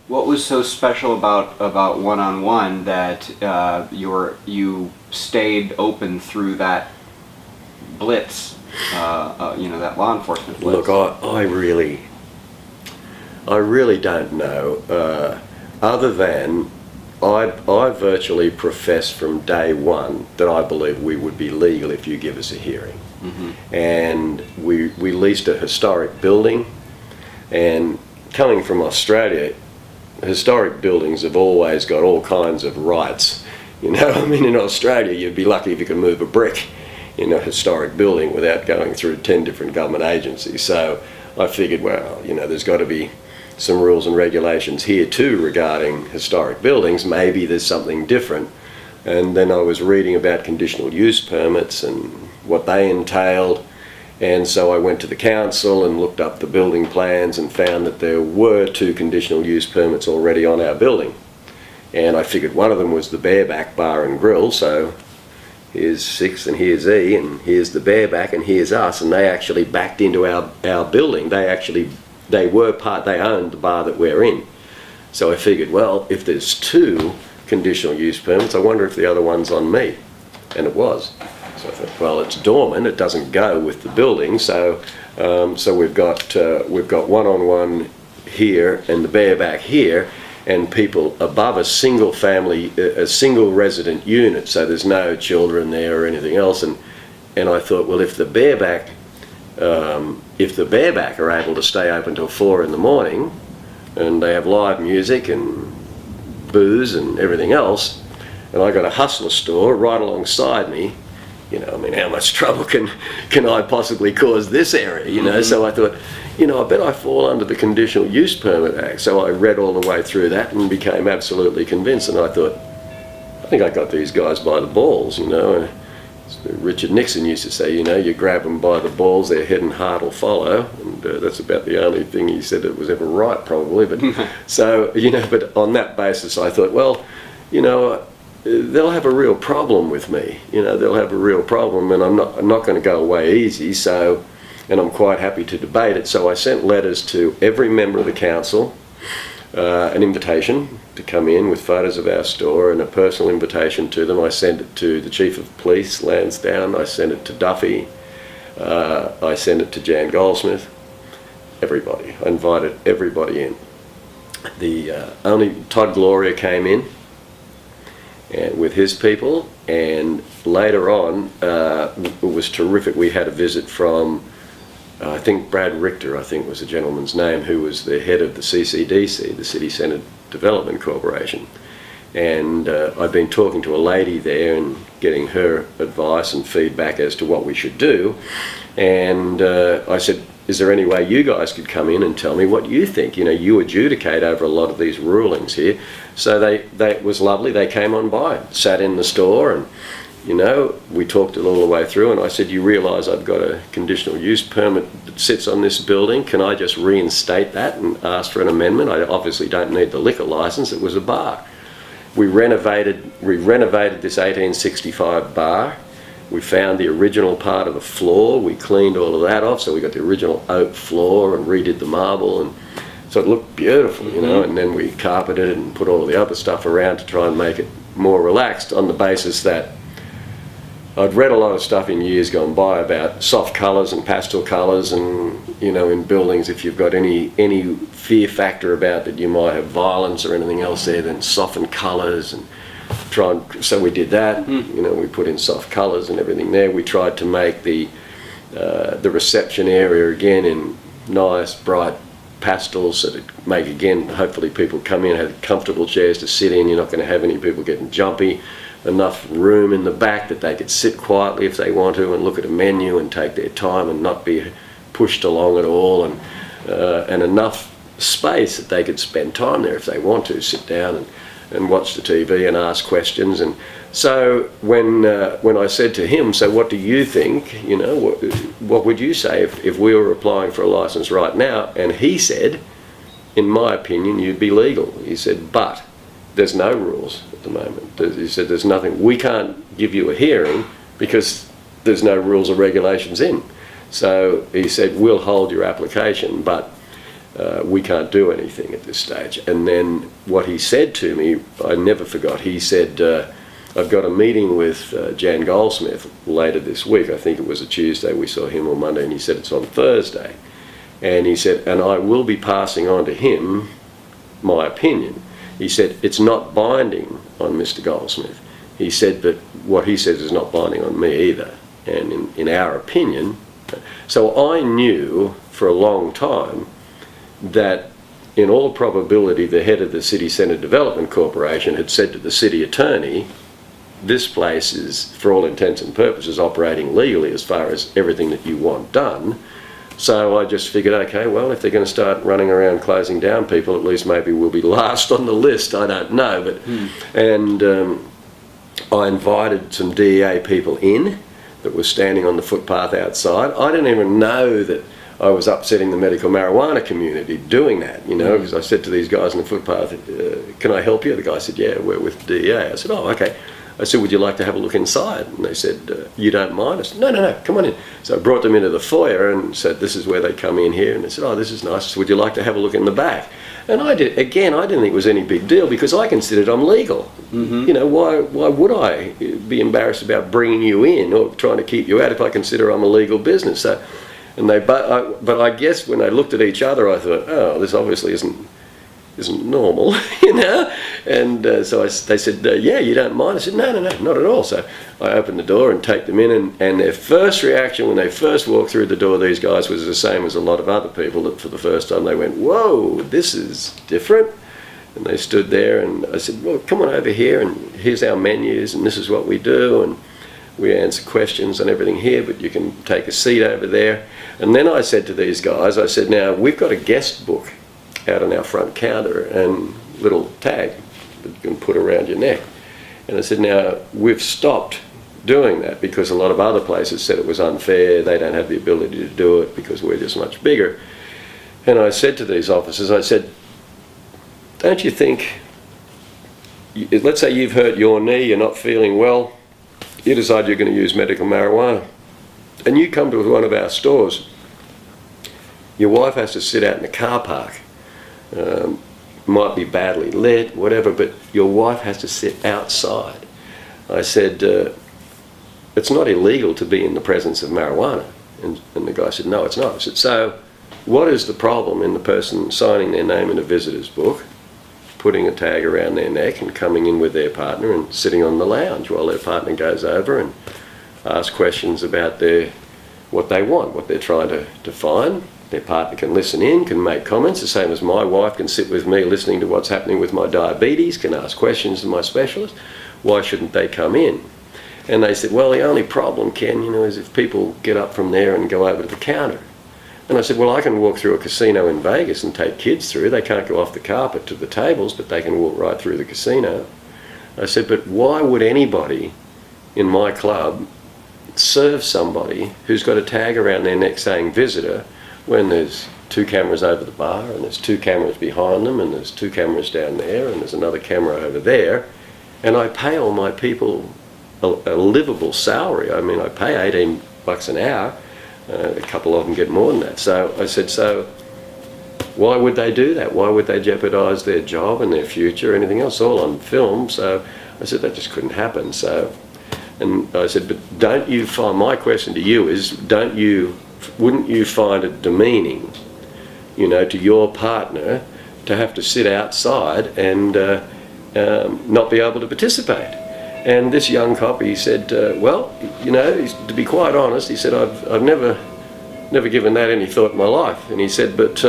What was so special about one-on-one that you stayed open through that blitz? That law enforcement blitz. Look, I really don't know. Other than I virtually professed from day one that I believe we would be legal if you give us a hearing. Mm-hmm. And we leased a historic building, and coming from Australia, historic buildings have always got all kinds of rights. You know, I mean, in Australia you'd be lucky if you could move a brick in a historic building without going through 10 different government agencies. So I figured, well, there's got to be some rules and regulations here too regarding historic buildings. Maybe there's something different. And then I was reading about conditional use permits and what they entailed. And so I went to the council and looked up the building plans and found that there were 2 conditional use permits already on our building. And I figured one of them was the Bareback Bar and Grill, so here's 6 and here's E and here's the Bareback and here's us, and they actually backed into our building. They owned the bar that we're in. So I figured, well, if there's 2 conditional use permits, I wonder if the other one's on me. And it was. So I thought, well, it's dormant, it doesn't go with the building, so we've got one-on-one here and the Bareback here, and people above a single resident unit, so there's no children there or anything else. And I thought, well, if the Bareback are able to stay open till 4 in the morning, and they have live music and booze and everything else, and I got a Hustler store right alongside me, how much trouble can I possibly cause this area, Mm-hmm. So I thought, I bet I fall under the Conditional Use Permit Act. So I read all the way through that and became absolutely convinced, and I thought, I think I got these guys by the balls, Richard Nixon used to say, you grab them by the balls, their head and heart will follow, and that's about the only thing he said that was ever right, probably. But so, but on that basis, I thought, well, they'll have a real problem with me. They'll have a real problem, and I'm not going to go away easy. So, and I'm quite happy to debate it. So I sent letters to every member of the council, an invitation to come in with photos of our store and a personal invitation to them. I sent it to the Chief of Police, Lansdowne. I sent it to Duffy. I sent it to Jan Goldsmith. Everybody. I invited everybody in. The only Todd Gloria came in and with his people, and later on it was terrific. We had a visit from I think Brad Richter, I think was the gentleman's name, who was the head of the CCDC, the City Centre Development Corporation. And I've been talking to a lady there and getting her advice and feedback as to what we should do. And I said, is there any way you guys could come in and tell me what you think? You adjudicate over a lot of these rulings here. So it was lovely. They came on by, sat in the store, and we talked it all the way through, and I said, you realise I've got a conditional use permit that sits on this building. Can I just reinstate that and ask for an amendment? I obviously don't need the liquor licence. It was a bar. We renovated this 1865 bar. We found the original part of the floor. We cleaned all of that off, so we got the original oak floor and redid the marble, and so it looked beautiful, and then we carpeted it and put all the other stuff around to try and make it more relaxed, on the basis that I'd read a lot of stuff in years gone by about soft colours and pastel colours, and in buildings, if you've got any fear factor about that you might have violence or anything else there, then soften colours and so we did that. We put in soft colours and everything there. We tried to make the reception area again in nice bright pastels, so that make, again, hopefully people come in, have comfortable chairs to sit in. You're not going to have any people getting jumpy. Enough room in the back that they could sit quietly if they want to and look at a menu and take their time and not be pushed along at all, and enough space that they could spend time there if they want to, sit down and watch the TV and ask questions. And so when I said to him, so what do you think, what would you say if we were applying for a licence right now? And he said, in my opinion, you'd be legal. He said, but there's no rules at the moment. He said, there's nothing, we can't give you a hearing because there's no rules or regulations in. So he said, we'll hold your application, but we can't do anything at this stage. And then what he said to me, I never forgot. He said, I've got a meeting with Jan Goldsmith later this week. I think it was a Tuesday. We saw him on Monday, and he said it's on Thursday. And he said, and I will be passing on to him my opinion. He said, it's not binding on Mr. Goldsmith. He said, but what he says is not binding on me either. And in our opinion, so I knew for a long time that in all probability the head of the City Centre Development Corporation had said to the city attorney, this place is, for all intents and purposes, operating legally as far as everything that you want done. So I just figured, okay, well, if they're going to start running around closing down people, at least maybe we'll be last on the list. I don't know. But and I invited some DEA people in that were standing on the footpath outside. I didn't even know that I was upsetting the medical marijuana community doing that, you know, because I said to these guys on the footpath, can I help you? The guy said, yeah, we're with DEA. I said, oh, okay. I said, would you like to have a look inside? And they said, you don't mind? I said, no, come on in. So I brought them into the foyer and said, this is where they come in here. And they said, oh, this is nice. I said, would you like to have a look in the back? And I did. Again, I didn't think it was any big deal because I considered I'm legal. You know, why would I be embarrassed about bringing you in or trying to keep you out if I consider I'm a legal business? So, and but I guess when they looked at each other, I thought, oh, this obviously isn't normal, you know. And so they said, yeah, you don't mind? I said, no, not at all. So I opened the door and take them in, and their first reaction when they first walked through the door, these guys, was the same as a lot of other people that for the first time they went, whoa, this is different. And they stood there, and I said, well, come on over here, and here's our menus, and this is what we do, and we answer questions and everything here, but you can take a seat over there. And then I said to these guys, I said, now, we've got a guest book out on our front counter and little tag that you can put around your neck. And I said, now, we've stopped doing that because a lot of other places said it was unfair, they don't have the ability to do it because we're just much bigger. And I said to these officers, I said, don't you think, let's say you've hurt your knee, you're not feeling well, you decide you're going to use medical marijuana, and you come to one of our stores, your wife has to sit out in the car park. Might be badly lit, whatever, but your wife has to sit outside. I said, it's not illegal to be in the presence of marijuana. And the guy said, no, it's not. I said, so what is the problem in the person signing their name in a visitor's book, putting a tag around their neck and coming in with their partner and sitting on the lounge while their partner goes over and asks questions about what they want, what they're trying to find. Their partner can listen in, can make comments, the same as my wife can sit with me listening to what's happening with my diabetes, can ask questions to my specialist. Why shouldn't they come in? And they said, well, the only problem, Ken, you know, is if people get up from there and go over to the counter. And I said, well, I can walk through a casino in Vegas and take kids through. They can't go off the carpet to the tables, but they can walk right through the casino. I said, but why would anybody in my club serve somebody who's got a tag around their neck saying visitor, when there's 2 cameras over the bar and there's 2 cameras behind them and there's 2 cameras down there and there's another camera over there, and I pay all my people a livable salary. I mean, I pay $18 an hour. A couple of them get more than that. So I said, so why would they do that? Why would they jeopardize their job and their future or anything else? All on film. So I said, that just couldn't happen. So, and I said, but don't you find, my question to you is, wouldn't you find it demeaning, you know, to your partner to have to sit outside and not be able to participate? And this young cop, he said, well, you know, to be quite honest, he said, I've never given that any thought in my life. And he said, but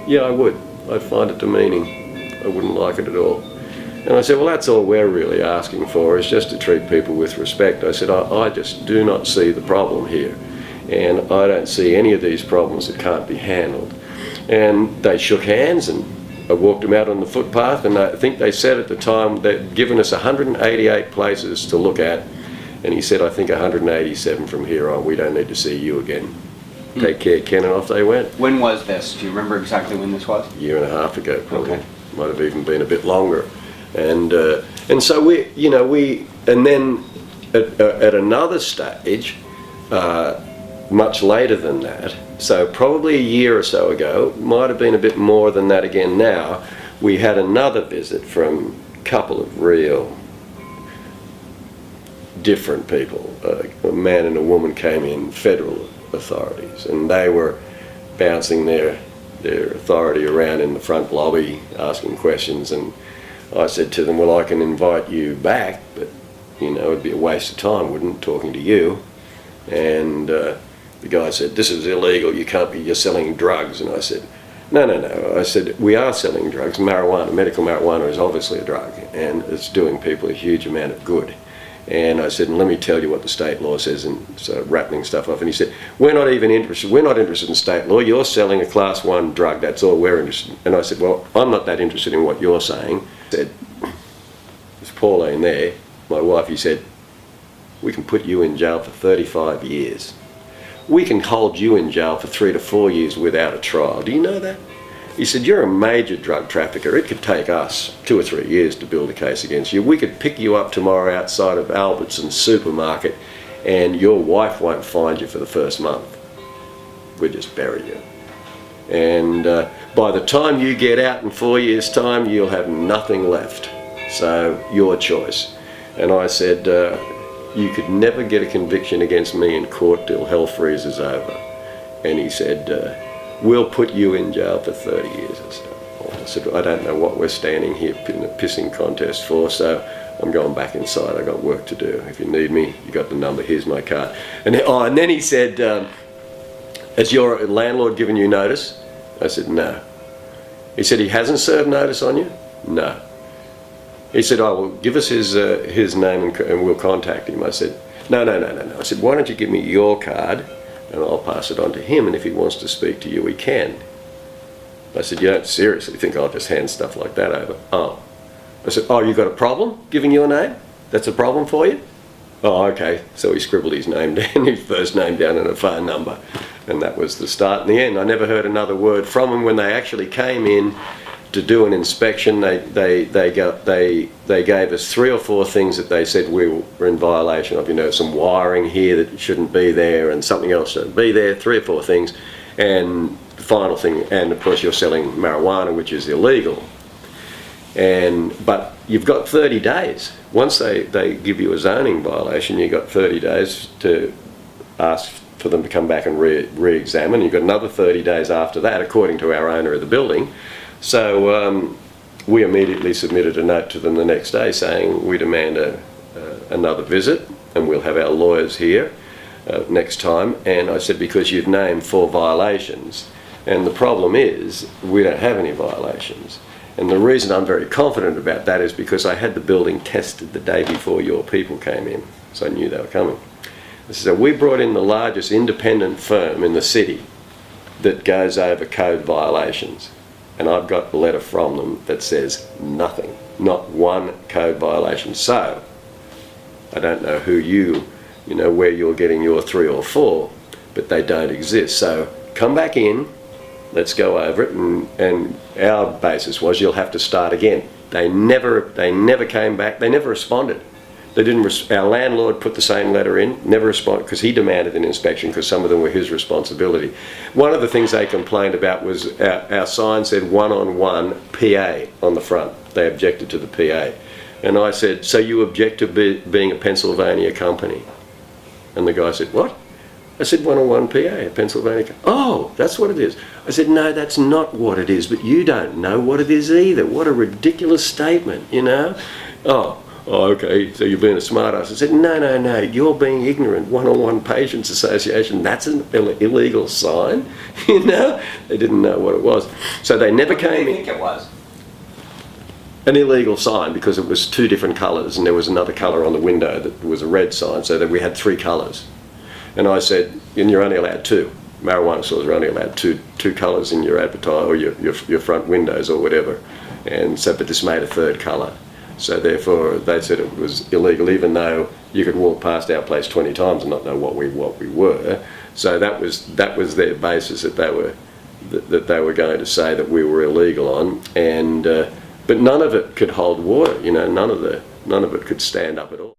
yeah, I would. I'd find it demeaning. I wouldn't like it at all. And I said, well, that's all we're really asking for, is just to treat people with respect. I said, I just do not see the problem here. And I don't see any of these problems that can't be handled. And they shook hands, and I walked them out on the footpath, and I think they said at the time they'd given us 188 places to look at, and he said, I think 187 from here on. We don't need to see you again. Take care, Ken, and off they went. When was this? Do you remember exactly when this was? A year and a half ago, probably. Okay. Might have even been a bit longer. And so and then at another stage, much later than that, so probably a year or so ago, might have been a bit more than that again now, we had another visit from a couple of real different people. A man and a woman came in, federal authorities, and they were bouncing their authority around in the front lobby, asking questions, and I said to them, well, I can invite you back, but you know, it'd be a waste of time, wouldn't it, talking to you? And the guy said, this is illegal, you can't be, you're selling drugs. And I said, no. I said, we are selling drugs. Marijuana, medical marijuana is obviously a drug, and it's doing people a huge amount of good. And I said, and let me tell you what the state law says, and so rattling stuff off. And he said, we're not interested in state law, you're selling a class 1 drug, that's all we're interested in. And I said, well, I'm not that interested in what you're saying. He said, there's Pauline there, my wife, he said, we can put you in jail for 35 years. We can hold you in jail for 3 to 4 years without a trial. Do you know that? He said, you're a major drug trafficker. It could take us 2 or 3 years to build a case against you. We could pick you up tomorrow outside of Albertsons supermarket and your wife won't find you for the first month. We'll just bury you. And by the time you get out in 4 years' time, you'll have nothing left. So, your choice. And I said, you could never get a conviction against me in court till hell freezes over. And he said, we'll put you in jail for 30 years or so. I said, I don't know what we're standing here in a pissing contest for, so I'm going back inside. I've got work to do. If you need me, you got the number, here's my card. And then he said, has your landlord given you notice? I said, no. He said, he hasn't served notice on you? No. He said, oh, well, give us his name and we'll contact him. I said, no. I said, why don't you give me your card and I'll pass it on to him, and if he wants to speak to you, he can. I said, you don't seriously think I'll just hand stuff like that over? Oh. I said, oh, you got a problem giving your name? That's a problem for you? Oh, okay. So he scribbled his name down, his first name down and a phone number. And that was the start and the end. I never heard another word from him. When they actually came in to do an inspection, they gave us 3 or 4 things that they said we were in violation of. You know, some wiring here that shouldn't be there and something else shouldn't be there, 3 or 4 things. And the final thing, and of course you're selling marijuana, which is illegal. But you've got 30 days. Once they give you a zoning violation, you've got 30 days to ask for them to come back and re-examine. You've got another 30 days after that, according to our owner of the building. So we immediately submitted a note to them the next day saying we demand another visit, and we'll have our lawyers here next time. And I said, because you've named 4 violations, and the problem is we don't have any violations. And the reason I'm very confident about that is because I had the building tested the day before your people came in, so I knew they were coming. So we brought in the largest independent firm in the city that goes over code violations. And I've got a letter from them that says nothing, not one code violation. So, I don't know who where you're getting your 3 or 4, but they don't exist. So, come back in, let's go over it, and our basis was you'll have to start again. They never came back, they never responded. They didn't. Our landlord put the same letter in, never responded, because he demanded an inspection because some of them were his responsibility. One of the things they complained about was our sign said one-on-one PA on the front. They objected to the PA. And I said, so you object to being a Pennsylvania company? And the guy said, what? I said, one-on-one PA, a Pennsylvania. Oh, that's what it is. I said, no, that's not what it is, but you don't know what it is either. What a ridiculous statement, you know? Oh, okay, so you're being a smart ass. I said, no, you're being ignorant. One-on-one Patients Association, that's an illegal sign, you know? They didn't know what it was. So they never came in. What do you think it was? An illegal sign, because it was 2 different colours, and there was another colour on the window that was a red sign, so that we had 3 colours. And I said, and you're only allowed 2. Marijuana stores are only allowed two colours in your advertise or your front windows or whatever. And so, but this made a 3rd colour. So therefore, they said it was illegal, even though you could walk past our place 20 times and not know what we were. So that was their basis that they were going to say that we were illegal on. And but none of it could hold water. You know, none of it could stand up at all.